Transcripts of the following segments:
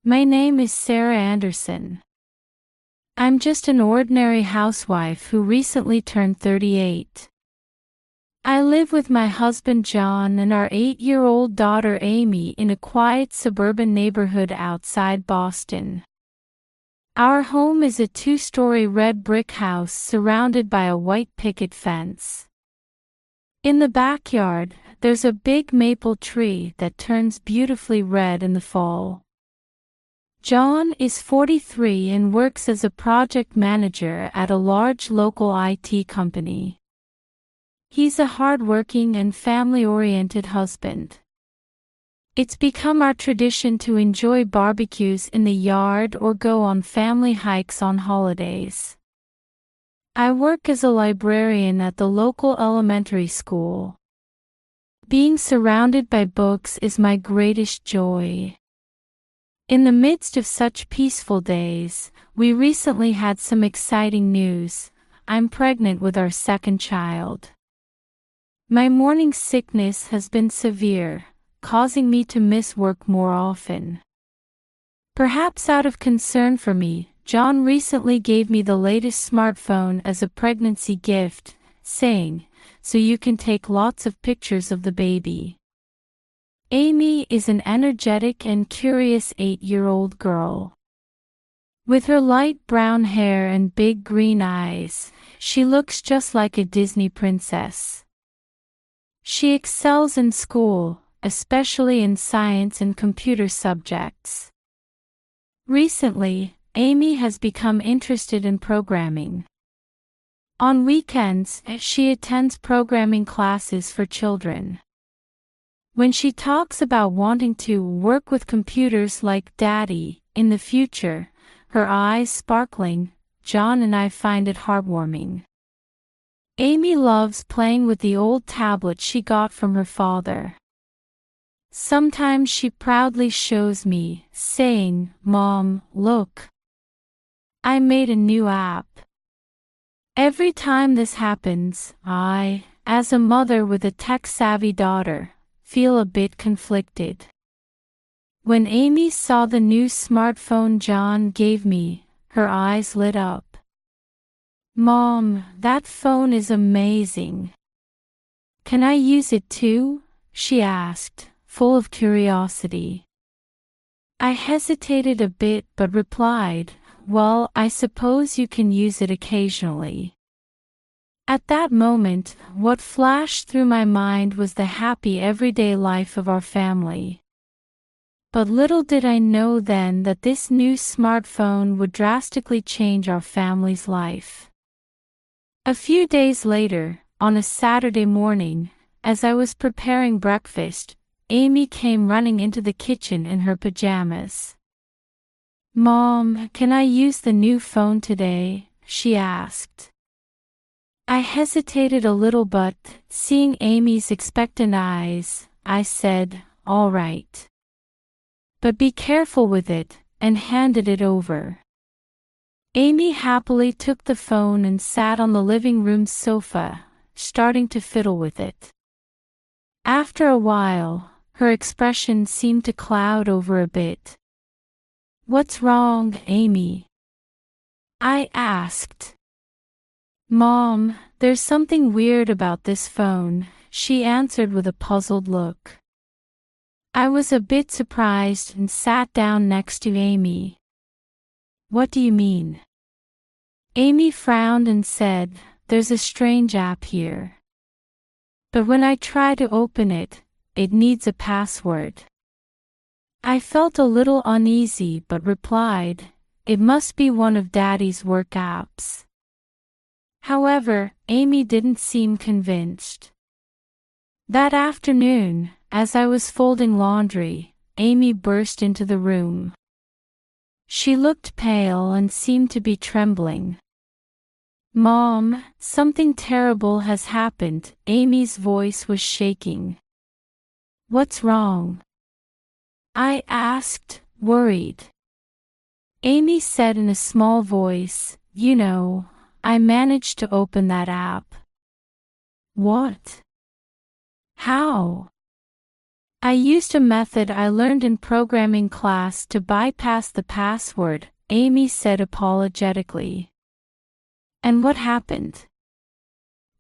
My name is Sarah Anderson. I'm just an ordinary housewife who recently turned 38. I live with my husband John and our 8-year-old daughter Amy in a quiet suburban neighborhood outside Boston. Our home is a 2-story red brick house surrounded by a white picket fence. In the backyard, there's a big maple tree that turns beautifully red in the fall. John is 43 and works as a project manager at a large local IT company. He's a hard-working and family-oriented husband. It's become our tradition to enjoy barbecues in the yard or go on family hikes on holidays. I work as a librarian at the local elementary school. Being surrounded by books is my greatest joy. In the midst of such peaceful days, we recently had some exciting news. I'm pregnant with our second child. My morning sickness has been severe, causing me to miss work more often. Perhaps out of concern for me, John recently gave me the latest smartphone as a pregnancy gift, saying, "So you can take lots of pictures of the baby." Amy is an energetic and curious 8-year-old girl. With her light brown hair and big green eyes, she looks just like a Disney princess. She excels in school, especially in science and computer subjects. Recently, Amy has become interested in programming. On weekends, she attends programming classes for children. When she talks about wanting to work with computers like Daddy in the future, her eyes sparkling, John and I find it heartwarming. Amy loves playing with the old tablet she got from her father. Sometimes she proudly shows me, saying, "Mom, look. I made a new app." Every time this happens, I, as a mother with a tech-savvy daughter, feel a bit conflicted. When Amy saw the new smartphone John gave me, her eyes lit up. "Mom, that phone is amazing. Can I use it too?" she asked, full of curiosity. I hesitated a bit but replied, "Well, I suppose you can use it occasionally." At that moment, what flashed through my mind was the happy everyday life of our family. But little did I know then that this new smartphone would drastically change our family's life. A few days later, on a Saturday morning, as I was preparing breakfast, Amy came running into the kitchen in her pajamas. "Mom, can I use the new phone today?" she asked. I hesitated a little but, seeing Amy's expectant eyes, I said, "All right. But be careful with it," and handed it over. Amy happily took the phone and sat on the living room sofa, starting to fiddle with it. After a while, her expression seemed to cloud over a bit. "What's wrong, Amy?" I asked. "Mom, there's something weird about this phone," she answered with a puzzled look. I was a bit surprised and sat down next to Amy. "What do you mean?" Amy frowned and said, "There's a strange app here. But when I try to open it, it needs a password." I felt a little uneasy but replied, "It must be one of Daddy's work apps." However, Amy didn't seem convinced. That afternoon, as I was folding laundry, Amy burst into the room. She looked pale and seemed to be trembling. "Mom, something terrible has happened," Amy's voice was shaking. "What's wrong?" I asked, worried. Amy said in a small voice, "You know, I managed to open that app." "What? How?" I used a method I learned in programming class to bypass the password, Amy said apologetically. And what happened?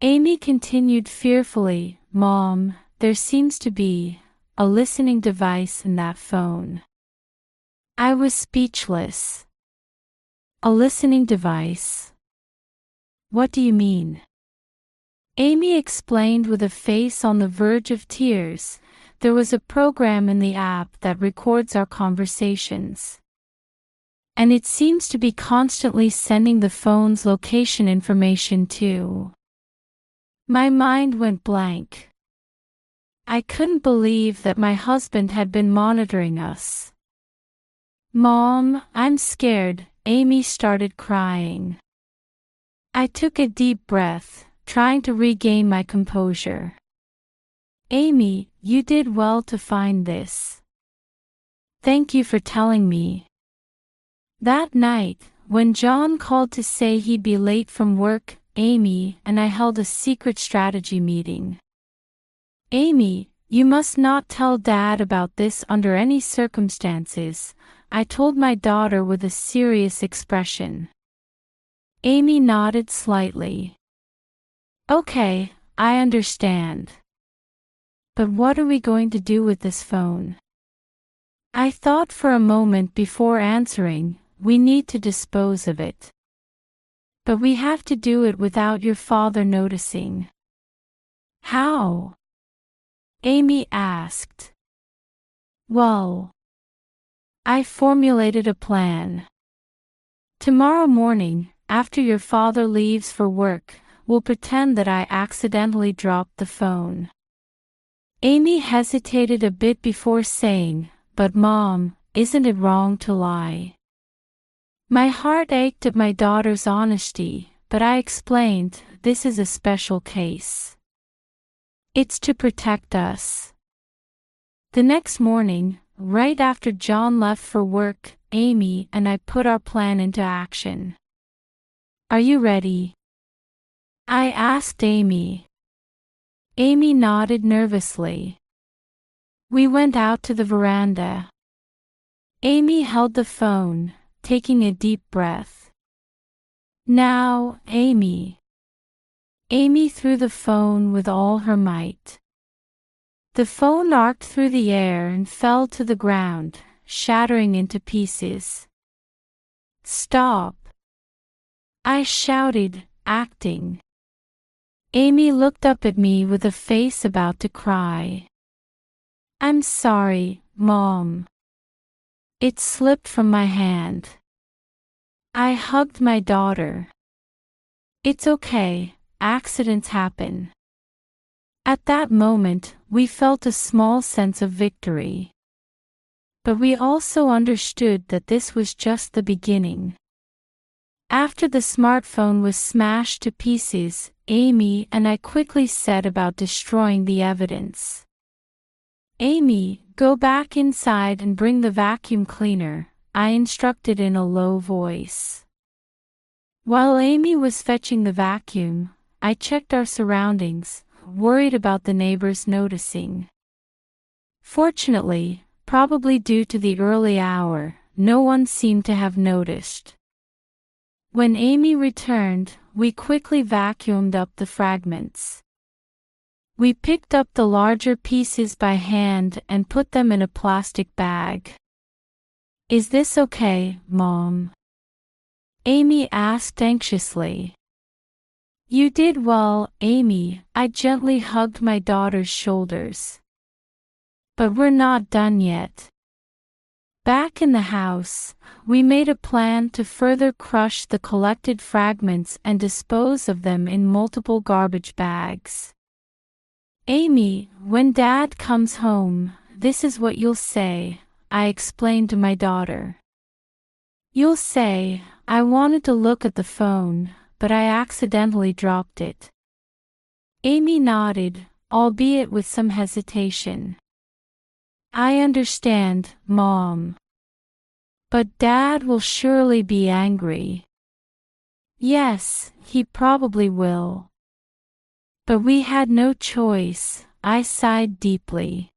Amy continued fearfully, Mom, there seems to be a listening device in that phone. I was speechless. A listening device? What do you mean? Amy explained with a face on the verge of tears. There was a program in the app that records our conversations. And it seems to be constantly sending the phone's location information too. My mind went blank. I couldn't believe that my husband had been monitoring us. Mom, I'm scared. Amy started crying. I took a deep breath, trying to regain my composure. Amy, you did well to find this. Thank you for telling me. That night, when John called to say he'd be late from work, Amy and I held a secret strategy meeting. Amy, you must not tell Dad about this under any circumstances, I told my daughter with a serious expression. Amy nodded slightly. Okay, I understand. But what are we going to do with this phone? I thought for a moment before answering. We need to dispose of it. But we have to do it without your father noticing. How? Amy asked. Well, I formulated a plan. Tomorrow morning, after your father leaves for work, we'll pretend that I accidentally dropped the phone. Amy hesitated a bit before saying, But Mom, isn't it wrong to lie? My heart ached at my daughter's honesty, but I explained, this is a special case. It's to protect us. The next morning, right after John left for work, Amy and I put our plan into action. Are you ready? I asked Amy. Amy nodded nervously. We went out to the veranda. Amy held the phone, taking a deep breath. Now, Amy. Amy threw the phone with all her might. The phone arced through the air and fell to the ground, shattering into pieces. Stop! I shouted, acting. Amy looked up at me with a face about to cry. I'm sorry, Mom. It slipped from my hand. I hugged my daughter. It's okay, accidents happen. At that moment, we felt a small sense of victory. But we also understood that this was just the beginning. After the smartphone was smashed to pieces, Amy and I quickly set about destroying the evidence. Amy, go back inside and bring the vacuum cleaner, I instructed in a low voice. While Amy was fetching the vacuum, I checked our surroundings, worried about the neighbors noticing. Fortunately, probably due to the early hour, no one seemed to have noticed. When Amy returned, we quickly vacuumed up the fragments. We picked up the larger pieces by hand and put them in a plastic bag. Is this okay, Mom? Amy asked anxiously. You did well, Amy, I gently hugged my daughter's shoulders. But we're not done yet. Back in the house, we made a plan to further crush the collected fragments and dispose of them in multiple garbage bags. Amy, when Dad comes home, this is what you'll say, I explained to my daughter. You'll say, I wanted to look at the phone, but I accidentally dropped it. Amy nodded, albeit with some hesitation. I understand, Mom. But Dad will surely be angry. Yes, he probably will. But we had no choice, I sighed deeply.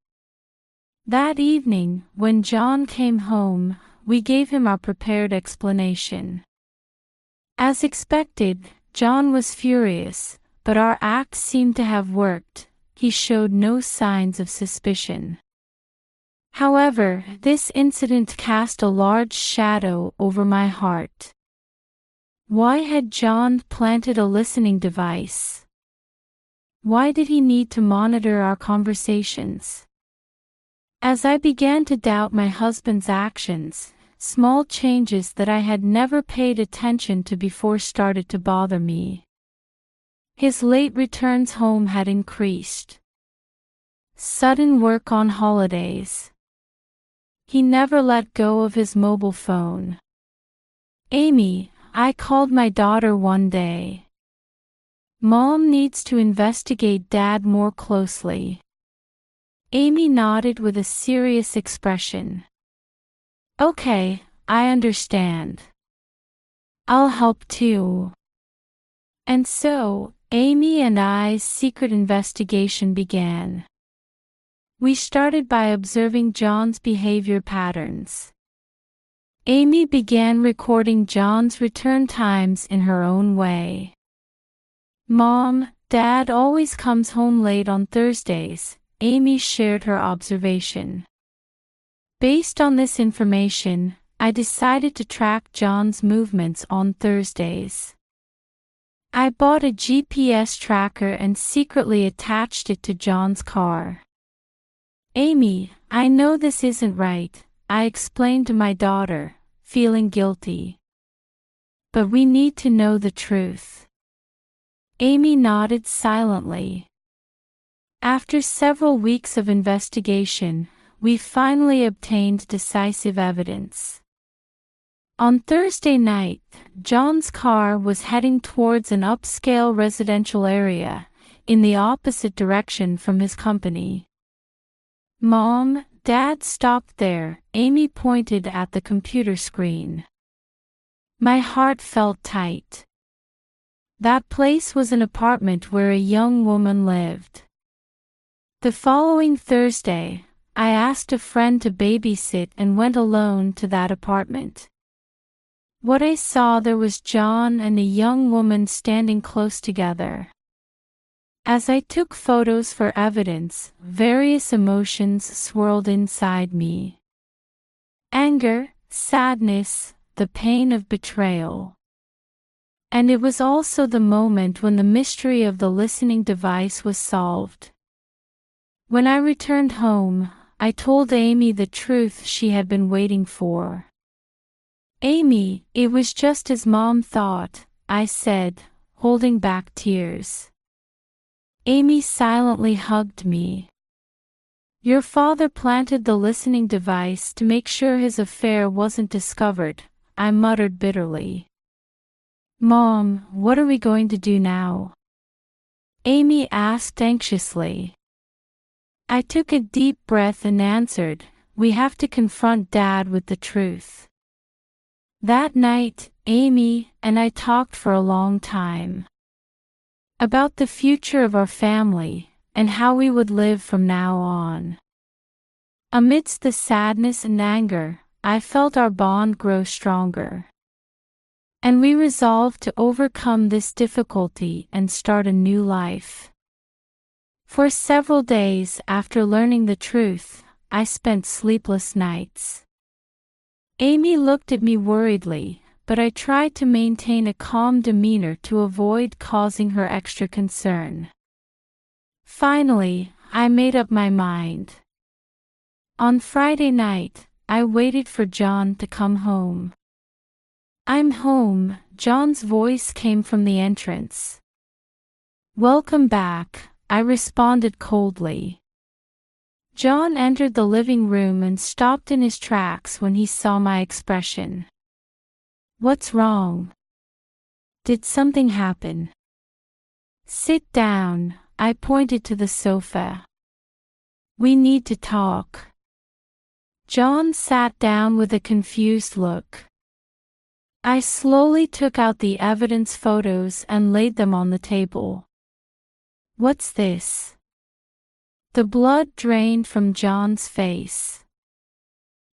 That evening, when John came home, we gave him our prepared explanation. As expected, John was furious, but our act seemed to have worked. He showed no signs of suspicion. However, this incident cast a large shadow over my heart. Why had John planted a listening device? Why did he need to monitor our conversations? As I began to doubt my husband's actions, small changes that I had never paid attention to before started to bother me. His late returns home had increased. Sudden work on holidays. He never let go of his mobile phone. Amy, I called my daughter one day. Mom needs to investigate Dad more closely. Amy nodded with a serious expression. Okay, I understand. I'll help too. And so, Amy and I's secret investigation began. We started by observing John's behavior patterns. Amy began recording John's return times in her own way. Mom, Dad always comes home late on Thursdays, Amy shared her observation. Based on this information, I decided to track John's movements on Thursdays. I bought a GPS tracker and secretly attached it to John's car. Amy, I know this isn't right, I explained to my daughter, feeling guilty. But we need to know the truth. Amy nodded silently. After several weeks of investigation, we finally obtained decisive evidence. On Thursday night, John's car was heading towards an upscale residential area, in the opposite direction from his company. Mom, Dad stopped there, Amy pointed at the computer screen. My heart felt tight. That place was an apartment where a young woman lived. The following Thursday, I asked a friend to babysit and went alone to that apartment. What I saw there was John and a young woman standing close together. As I took photos for evidence, various emotions swirled inside me. Anger, sadness, the pain of betrayal. And it was also the moment when the mystery of the listening device was solved. When I returned home, I told Amy the truth she had been waiting for. Amy, it was just as Mom thought, I said, holding back tears. Amy silently hugged me. Your father planted the listening device to make sure his affair wasn't discovered, I muttered bitterly. Mom, what are we going to do now? Amy asked anxiously. I took a deep breath and answered, we have to confront Dad with the truth. That night, Amy and I talked for a long time. About the future of our family, and how we would live from now on. Amidst the sadness and anger, I felt our bond grow stronger. And we resolved to overcome this difficulty and start a new life. For several days after learning the truth, I spent sleepless nights. Amy looked at me worriedly, but I tried to maintain a calm demeanor to avoid causing her extra concern. Finally, I made up my mind. On Friday night, I waited for John to come home. I'm home, John's voice came from the entrance. Welcome back, I responded coldly. John entered the living room and stopped in his tracks when he saw my expression. What's wrong? Did something happen? Sit down, I pointed to the sofa. We need to talk. John sat down with a confused look. I slowly took out the evidence photos and laid them on the table. What's this? The blood drained from John's face.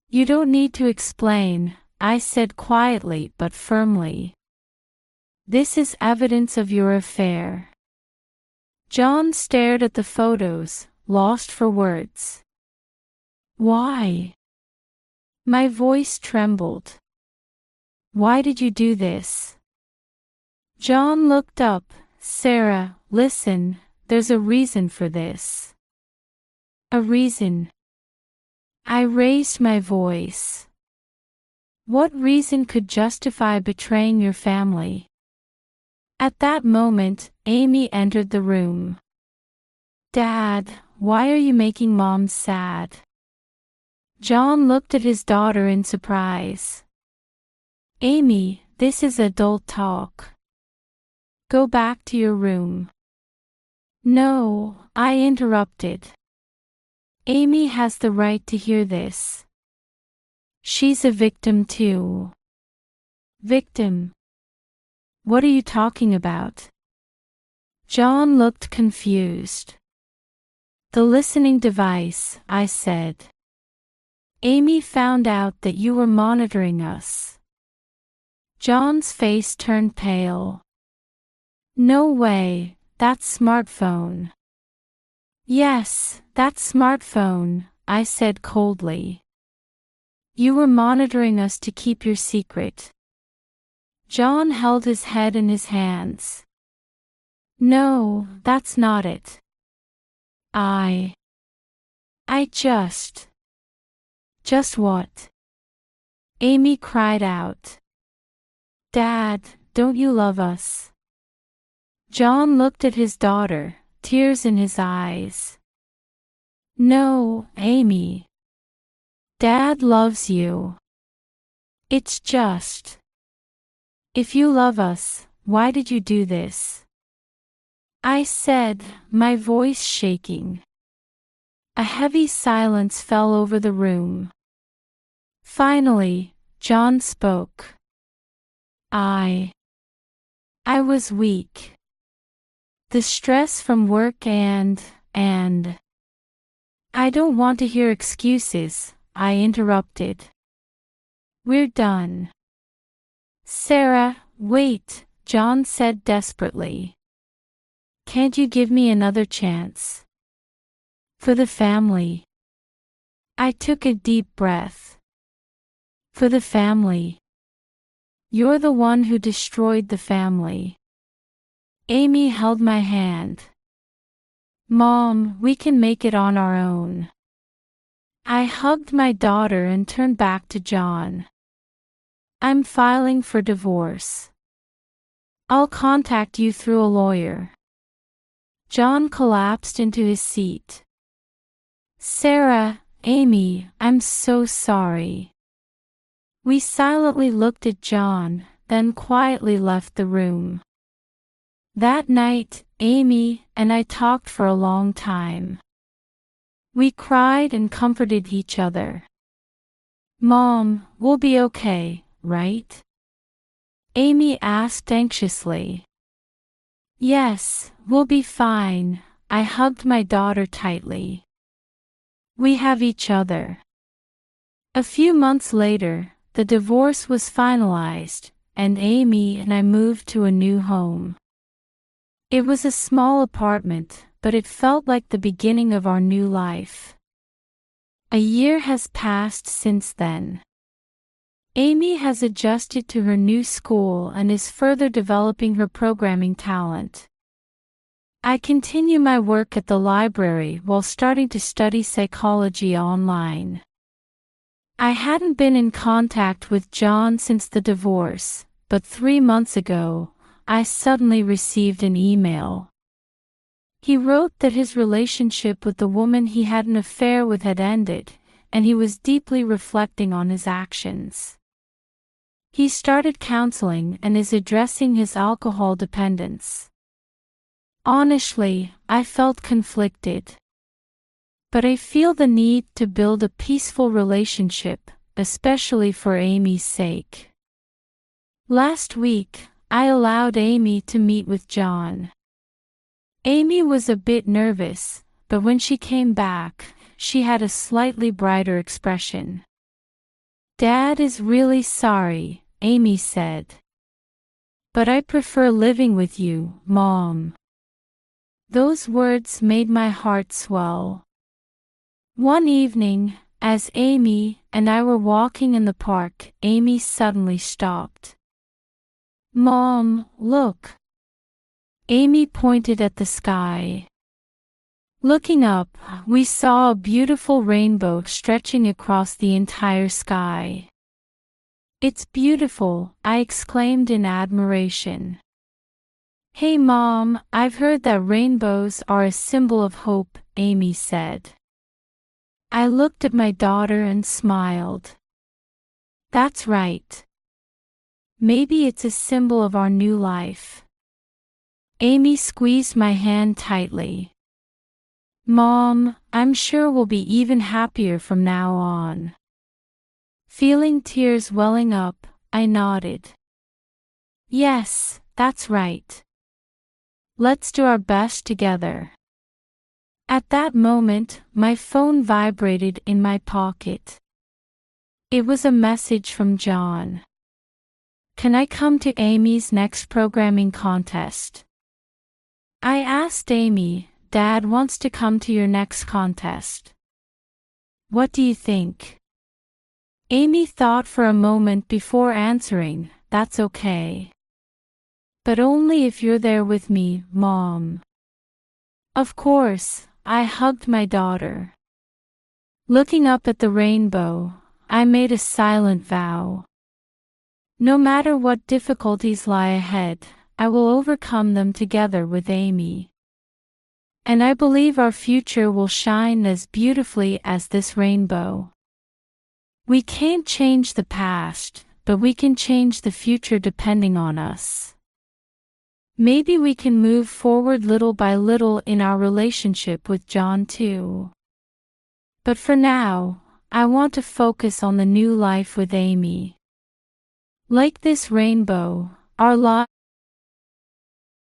"You don't need to explain," I said quietly but firmly. "This is evidence of your affair." John stared at the photos, lost for words. "Why?" My voice trembled. "Why did you do this?" John looked up. "Sarah, listen, there's a reason for this." "A reason?" I raised my voice. "What reason could justify betraying your family?" At that moment, Amy entered the room. "Dad, why are you making Mom sad?" John looked at his daughter in surprise. "Amy, this is adult talk. Go back to your room." "No," I interrupted. "Amy has the right to hear this. She's a victim too." "Victim? What are you talking about?" John looked confused. "The listening device," I said. "Amy found out that you were monitoring us." John's face turned pale. "No way, that smartphone." "Yes, that smartphone," I said coldly. "You were monitoring us to keep your secret." John held his head in his hands. "No, that's not it. I just. Just what?" Amy cried out. "Dad, don't you love us?" John looked at his daughter, tears in his eyes. "No, Amy. Dad loves you. It's just. If you love us, why did you do this?" I said, my voice shaking. A heavy silence fell over the room. Finally, John spoke. I was weak. The stress from work and I don't want to hear excuses, I interrupted. "We're done." "Sarah, wait," John said desperately. "Can't you give me another chance? For the family." I took a deep breath. "For the family. You're the one who destroyed the family." Amy held my hand. "Mom, we can make it on our own." I hugged my daughter and turned back to John. "I'm filing for divorce. I'll contact you through a lawyer." John collapsed into his seat. "Sarah, Amy, I'm so sorry." We silently looked at John, then quietly left the room. That night, Amy and I talked for a long time. We cried and comforted each other. "Mom, we'll be okay, right?" Amy asked anxiously. "Yes, we'll be fine," I hugged my daughter tightly. "We have each other." A few months later, the divorce was finalized, and Amy and I moved to a new home. It was a small apartment, but it felt like the beginning of our new life. A year has passed since then. Amy has adjusted to her new school and is further developing her programming talent. I continue my work at the library while starting to study psychology online. I hadn't been in contact with John since the divorce, but 3 months ago, I suddenly received an email. He wrote that his relationship with the woman he had an affair with had ended, and he was deeply reflecting on his actions. He started counseling and is addressing his alcohol dependence. Honestly, I felt conflicted. But I feel the need to build a peaceful relationship, especially for Amy's sake. Last week, I allowed Amy to meet with John. Amy was a bit nervous, but when she came back, she had a slightly brighter expression. "Dad is really sorry," Amy said. "But I prefer living with you, Mom." Those words made my heart swell. One evening, as Amy and I were walking in the park, Amy suddenly stopped. "Mom, look." Amy pointed at the sky. Looking up, we saw a beautiful rainbow stretching across the entire sky. "It's beautiful," I exclaimed in admiration. "Hey Mom, I've heard that rainbows are a symbol of hope," Amy said. I looked at my daughter and smiled. "That's right. Maybe it's a symbol of our new life." Amy squeezed my hand tightly. "Mom, I'm sure we'll be even happier from now on." Feeling tears welling up, I nodded. "Yes, that's right. Let's do our best together." At that moment, my phone vibrated in my pocket. It was a message from John. "Can I come to Amy's next programming contest?" I asked Amy, "Dad wants to come to your next contest. What do you think?" Amy thought for a moment before answering, "That's okay. But only if you're there with me, Mom." Of course, I hugged my daughter. Looking up at the rainbow, I made a silent vow. No matter what difficulties lie ahead, I will overcome them together with Amy. And I believe our future will shine as beautifully as this rainbow. We can't change the past, but we can change the future depending on us. Maybe we can move forward little by little in our relationship with John too. But for now, I want to focus on the new life with Amy. Like this rainbow, our lives